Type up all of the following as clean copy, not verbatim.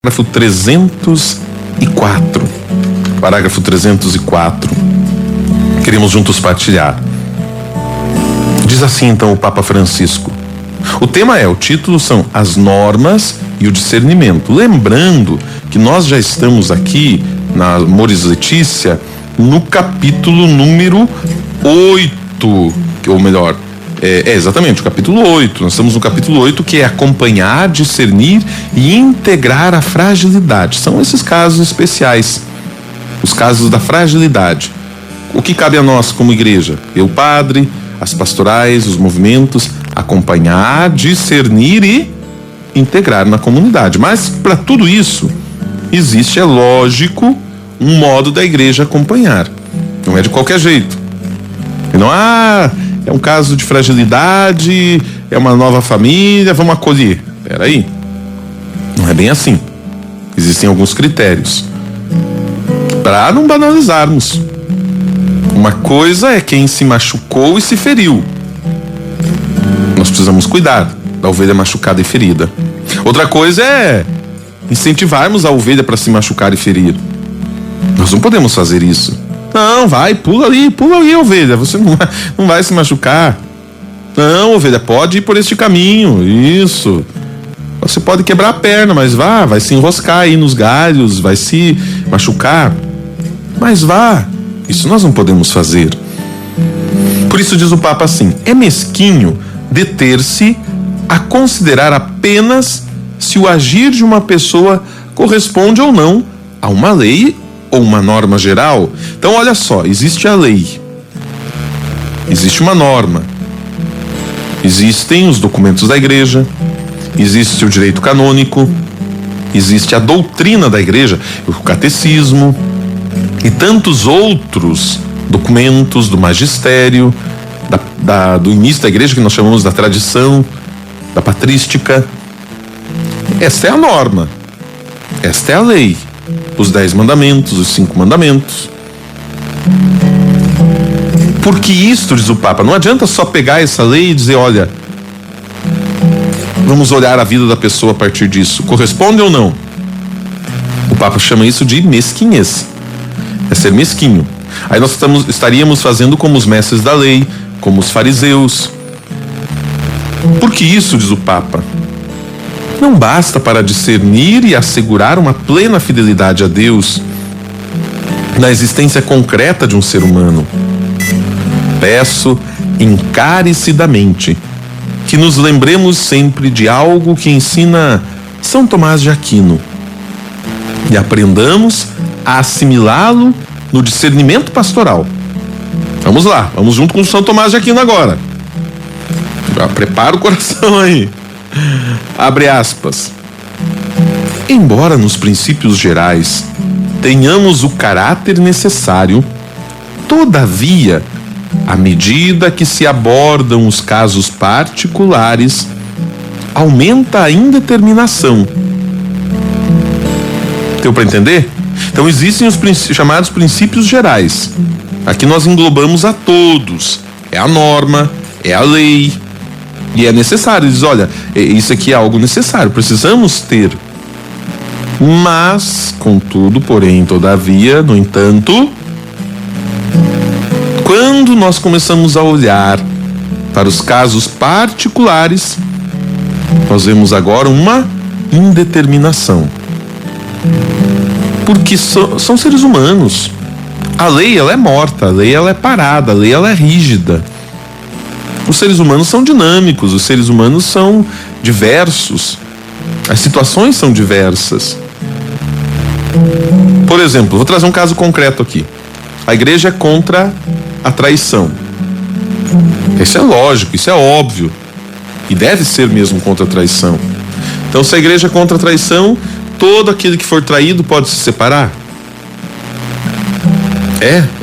parágrafo 304. Parágrafo 304. Queremos juntos partilhar. Diz assim então o Papa Francisco. O tema o título são as normas e o discernimento. Lembrando que nós já estamos aqui na Amoris Laetitia no capítulo número 8, ou melhor, exatamente, o capítulo 8. Nós estamos no capítulo 8, que é acompanhar, discernir e integrar a fragilidade. São esses casos especiais, os casos da fragilidade. O que cabe a nós como igreja? Eu, padre, as pastorais, os movimentos, acompanhar, discernir e integrar na comunidade. Mas para tudo isso, existe, é lógico, um modo da igreja acompanhar. Não é de qualquer jeito. E não, é um caso de fragilidade, é uma nova família, vamos acolher. Peraí. Não é bem assim. Existem alguns critérios. Para não banalizarmos. Uma coisa é quem se machucou e se feriu. Nós precisamos cuidar da ovelha machucada e ferida. Outra coisa é incentivarmos a ovelha para se machucar e ferir. Nós não podemos fazer isso. Não, vai, pula ali, ovelha. Você não vai se machucar. Não, ovelha, pode ir por este caminho. Isso. Você pode quebrar a perna, mas vai se enroscar aí nos galhos, vai se machucar. Mas vá. Isso nós não podemos fazer. Por isso diz o Papa assim: é mesquinho deter-se a considerar apenas se o agir de uma pessoa corresponde ou não a uma lei ou uma norma geral. Então olha só, existe a lei, existe uma norma, existem os documentos da igreja, existe o direito canônico, existe a doutrina da igreja, o catecismo e tantos outros documentos do magistério, do início da igreja, que nós chamamos da tradição, da patrística. Esta é a norma, esta é a lei, os 10 mandamentos, os 5 mandamentos. Porque isto, diz o Papa, não adianta só pegar essa lei e dizer, olha, vamos olhar a vida da pessoa a partir disso, corresponde ou não? O Papa chama isso de mesquinhez. É ser mesquinho. Aí nós estaríamos fazendo como os mestres da lei, como os fariseus. Porque isso, diz o Papa, não basta para discernir e assegurar uma plena fidelidade a Deus na existência concreta de um ser humano. Peço encarecidamente que nos lembremos sempre de algo que ensina São Tomás de Aquino e aprendamos a assimilá-lo no discernimento pastoral. Vamos lá, vamos junto com São Tomás de Aquino agora. Já prepara o coração aí. Abre aspas. Embora nos princípios gerais tenhamos o caráter necessário, todavia, à medida que se abordam os casos particulares, aumenta a indeterminação. Deu para entender? Então existem os chamados princípios gerais. Aqui nós englobamos a todos. É a norma, é a lei, e é necessário. Diz, olha, isso aqui é algo necessário, precisamos ter. Mas, contudo, porém, todavia, no entanto, quando nós começamos a olhar para os casos particulares, nós vemos agora uma indeterminação. Porque são seres humanos. A lei, ela é morta, a lei, ela é parada, a lei, ela é rígida. Os seres humanos são dinâmicos, os seres humanos são diversos. As situações são diversas. Por exemplo, vou trazer um caso concreto aqui. A igreja é contra a traição. Isso é lógico, isso é óbvio. E deve ser mesmo contra a traição. Então, se a igreja é contra a traição, todo aquele que for traído pode se separar?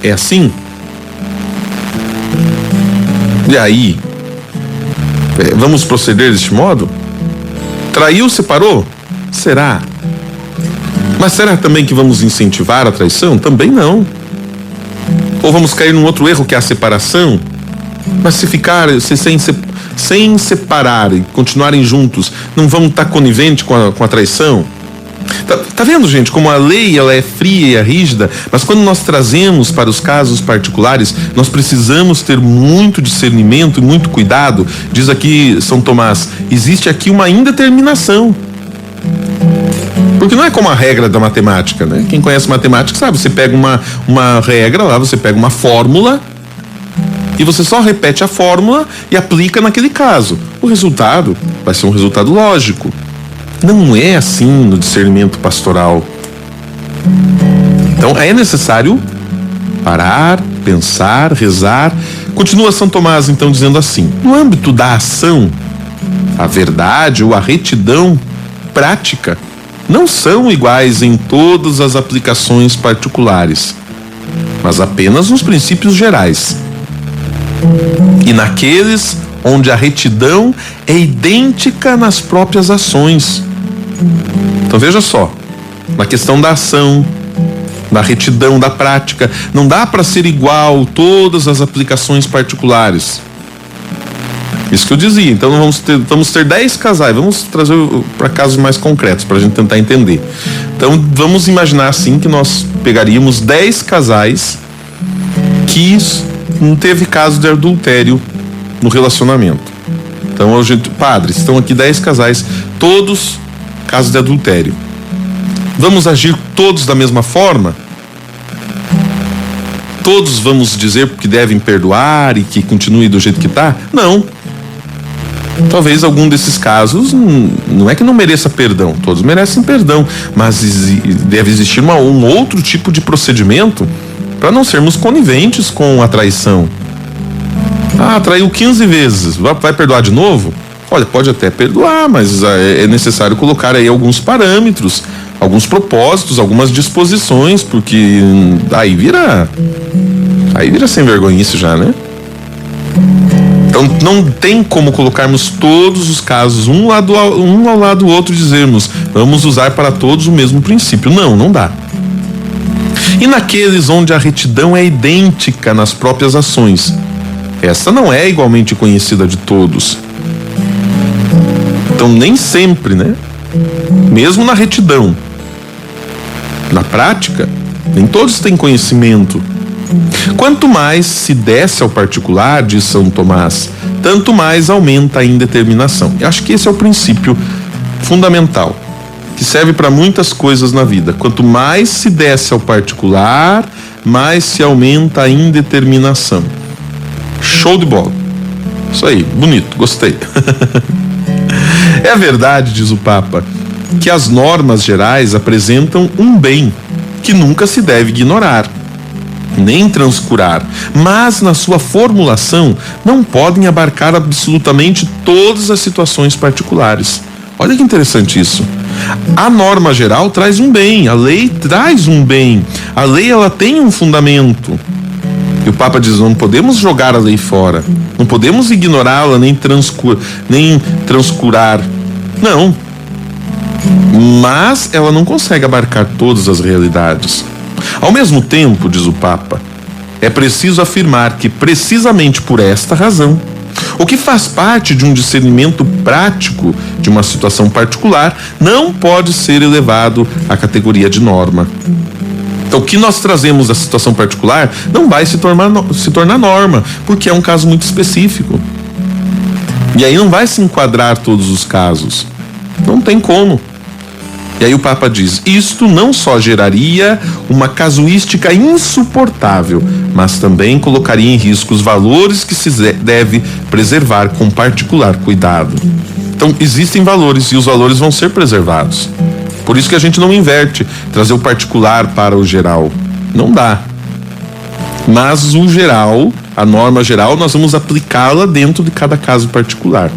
É assim? E aí? Vamos proceder deste modo? Traiu, separou? Será? Mas será também que vamos incentivar a traição? Também não. Ou vamos cair num outro erro, que é a separação? Mas se sem separar e continuarem juntos, não vamos estar coniventes com a traição? Tá vendo, gente, como a lei ela é fria e é rígida, mas quando nós trazemos para os casos particulares, nós precisamos ter muito discernimento e muito cuidado. Diz aqui São Tomás, existe aqui uma indeterminação. Porque não é como a regra da matemática, né? Quem conhece matemática sabe, você pega uma regra lá, você pega uma fórmula e você só repete a fórmula e aplica naquele caso. O resultado vai ser um resultado lógico. Não é assim no discernimento pastoral. Então é necessário parar, pensar, rezar. Continua São Tomás então dizendo assim: no âmbito da ação, a verdade ou a retidão prática não são iguais em todas as aplicações particulares, mas apenas nos princípios gerais. E naqueles onde a retidão é idêntica nas próprias ações. Então veja só, na questão da ação, da retidão, da prática, não dá para ser igual todas as aplicações particulares. Isso que eu dizia. Então vamos ter 10 casais, vamos trazer para casos mais concretos para a gente tentar entender. Então vamos imaginar assim que nós pegaríamos 10 casais que não teve caso de adultério no relacionamento. Então, padres, estão aqui 10 casais, todos casos de adultério. Vamos agir todos da mesma forma? Todos vamos dizer que devem perdoar e que continue do jeito que está? Não. Talvez algum desses casos não é que não mereça perdão, todos merecem perdão, mas deve existir um outro tipo de procedimento para não sermos coniventes com a traição. Traiu 15 vezes, vai perdoar de novo? Olha, pode até perdoar, mas é necessário colocar aí alguns parâmetros, alguns propósitos, algumas disposições, porque aí vira sem vergonhice já, né? Então não tem como colocarmos todos os casos um ao lado do outro e dizermos vamos usar para todos o mesmo princípio. Não dá. E naqueles onde a retidão é idêntica nas próprias ações, essa não é igualmente conhecida de todos. Então nem sempre, né? Mesmo na retidão, na prática, nem todos têm conhecimento. Quanto mais se desce ao particular, diz São Tomás, tanto mais aumenta a indeterminação. Eu acho que esse é o princípio fundamental, que serve para muitas coisas na vida. Quanto mais se desce ao particular, mais se aumenta a indeterminação. Show de bola. Isso aí, bonito, gostei. É verdade, diz o Papa, que as normas gerais apresentam um bem que nunca se deve ignorar, nem transcurar, mas na sua formulação não podem abarcar absolutamente todas as situações particulares. Olha que interessante isso. A norma geral traz um bem, a lei traz um bem, a lei ela tem um fundamento. E o Papa diz, não podemos jogar a lei fora, não podemos ignorá-la, nem transcurar. Não. Mas ela não consegue abarcar todas as realidades. Ao mesmo tempo, diz o Papa, é preciso afirmar que precisamente por esta razão, o que faz parte de um discernimento prático de uma situação particular não pode ser elevado à categoria de norma. Então, o que nós trazemos da situação particular não vai se tornar norma, porque é um caso muito específico. E aí não vai se enquadrar todos os casos. Não tem como. E aí o Papa diz, isto não só geraria uma casuística insuportável, mas também colocaria em risco os valores que se deve preservar com particular cuidado. Então existem valores e os valores vão ser preservados. Por isso que a gente não inverte, trazer o particular para o geral. Não dá. Mas o geral, a norma geral, nós vamos aplicá-la dentro de cada caso particular.